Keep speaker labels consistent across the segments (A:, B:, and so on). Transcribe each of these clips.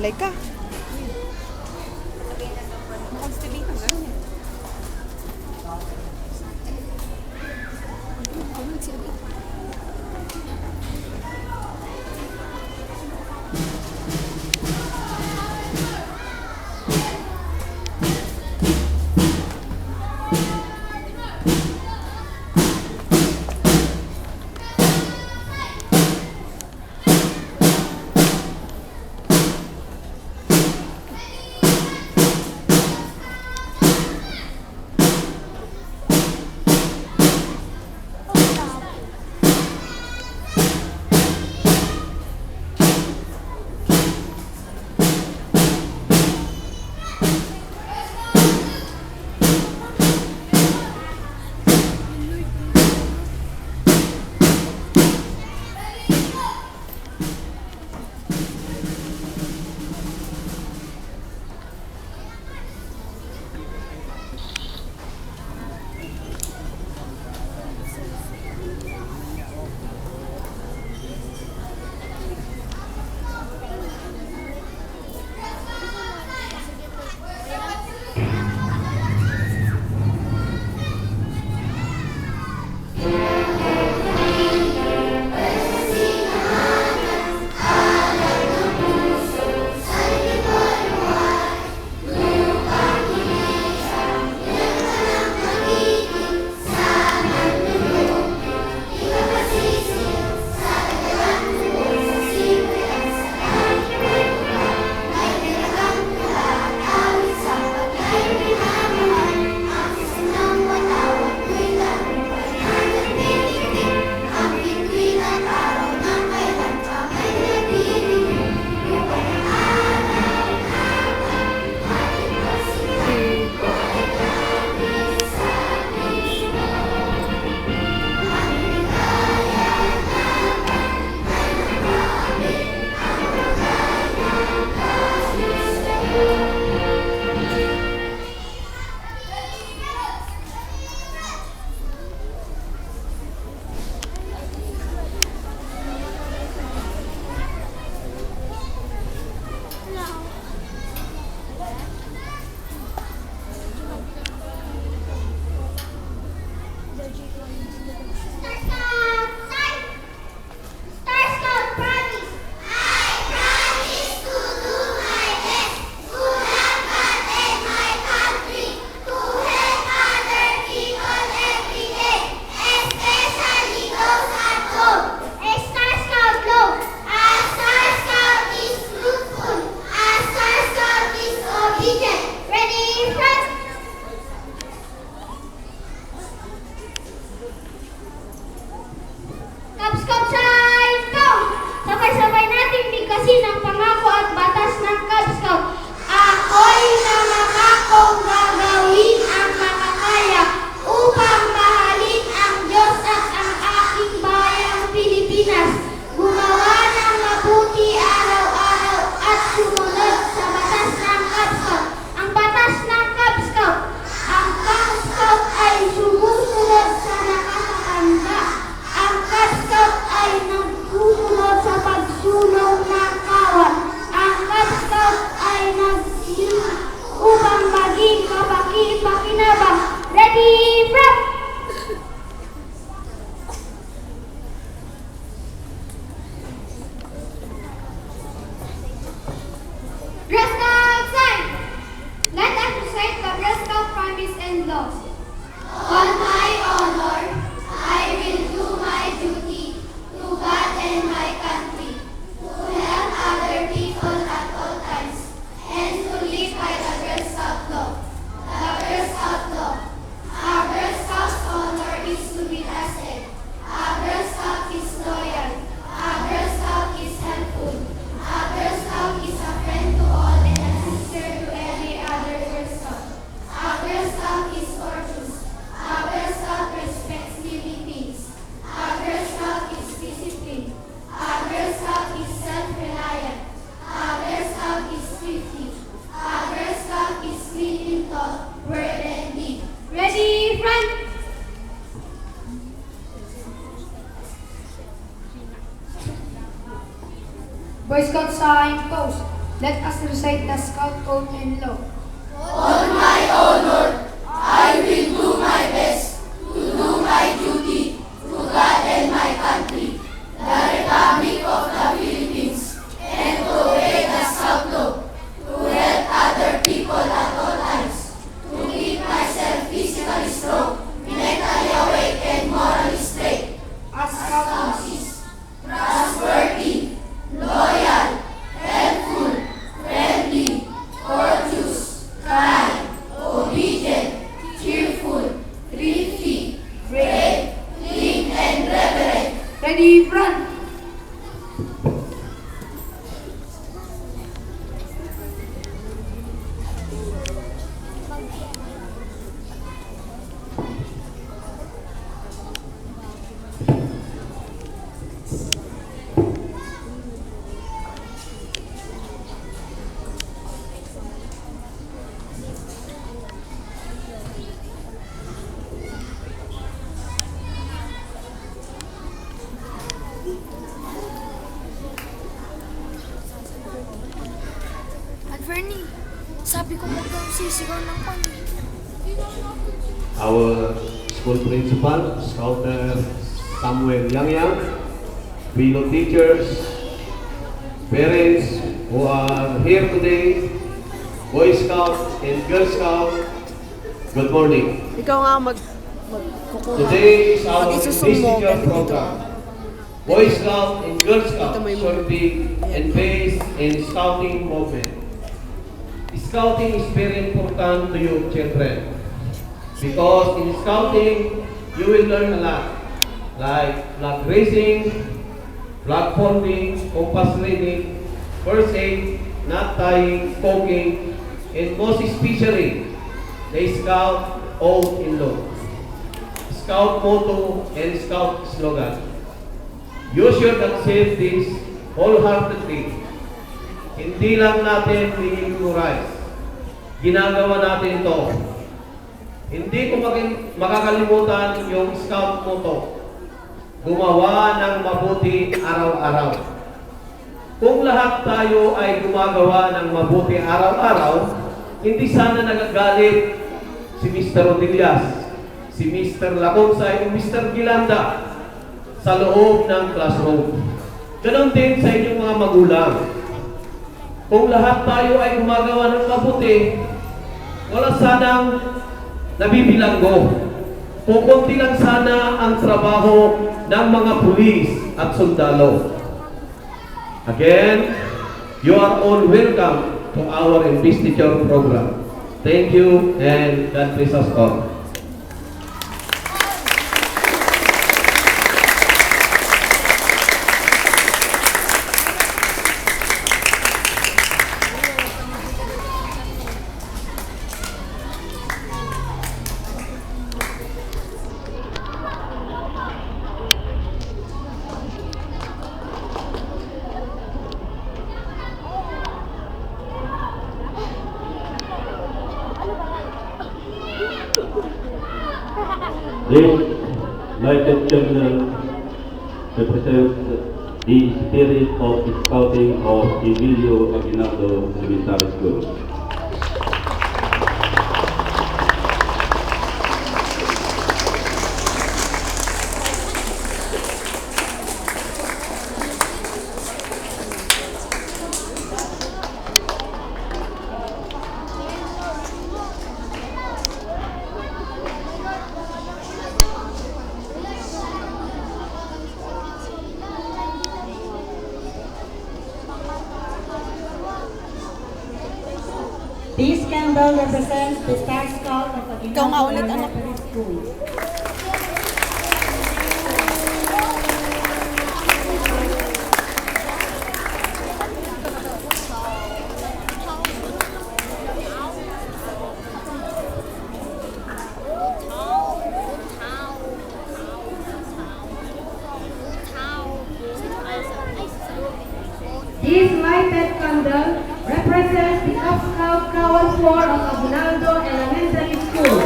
A: Malay ka. Constipate ang gano'n eh.
B: Boy Scout sign, post. Let us recite the Scout Code and Law. As Scout Ready, run!
C: Fernie, sabi ko mo daw sisigaw ng kanya.
D: Our school principal, Scouter Samuel Yang, fellow teachers, parents who are here today, Boy Scout and Girl Scout, good morning.
A: Ikaw nga
D: Today is our
A: Mag-isusumo,
D: Visitor
A: ganito.
D: program. Boy Scout and Girl Scout
A: Ito may
D: should be based in Scouting movement. Scouting is very important to you children because in Scouting you will learn a lot like flag raising, flag forming, compass reading, first aid, knot tying, poking, and most especially the Scout oath in law, Scout motto and Scout slogan. You should accept this wholeheartedly. Hindi lang natin i-memorize. Ginagawa natin ito. Hindi ko makakalimutan yung Scout motto. Gumawa ng mabuti araw-araw. Kung lahat tayo ay gumagawa ng mabuti araw-araw, hindi sana nagagalit si Mr. Rodillas, si Mr. Laconsay, o Mr. Gilanda sa loob ng classroom. Ganon din sa inyong mga magulang. Kung lahat tayo ay gumagawa ng mabuti, wala sanang nabibilanggo. Kukunti lang sana ang trabaho ng mga pulis at sundalo. Again, you are all welcome to our investiture program. Thank you and God bless us all.
E: This lighted terminal represents the spirit of Scouting of Emilio Aguinaldo Elementary School.
F: This candle represents the Star Scout of
A: Ikaw nga
F: Aguinaldo
A: ulit, anak.
F: Elementary School.
B: This lighted candle represents the Cub Scout Cowan Floor of Aguinaldo Elementary School.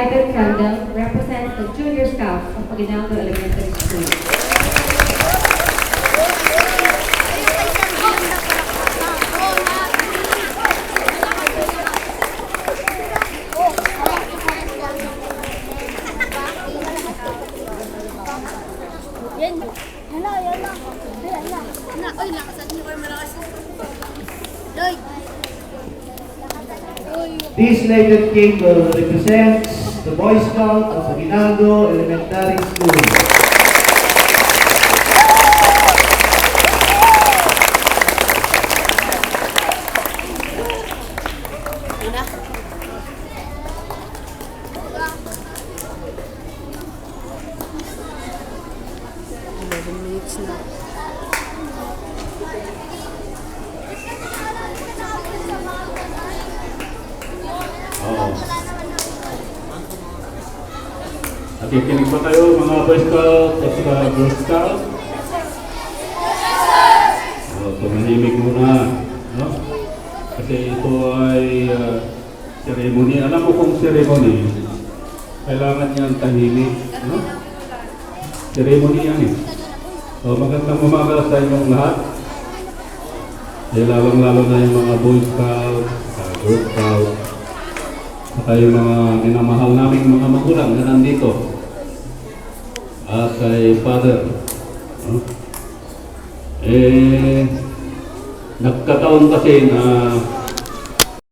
B: lighted candle represents the Junior Scouts of Aguinaldo Elementary School.
C: Yan. Yan na, yan na. Yan na. Na, oy, lakasan niyo kayo malakas. Doy.
D: This lighted candle represents the Boy Scout of Aguinaldo Elementary School.
E: Oo. Nakikinig ba kayo mga Boy Scout at saka Girl Scout? Tumahimik muna. No? Kasi ito ay ceremony. Alam mo kung ceremony, kailangan yan tahimik. No? Ceremony yan eh. Magandang umaga sa inyong lahat. Lalong-lalo na yung mga Boy Scout, Girl Scout, saka yung mga minamahal naming mga magulang na nandito. At kay Father. No? Nagkataon kasi na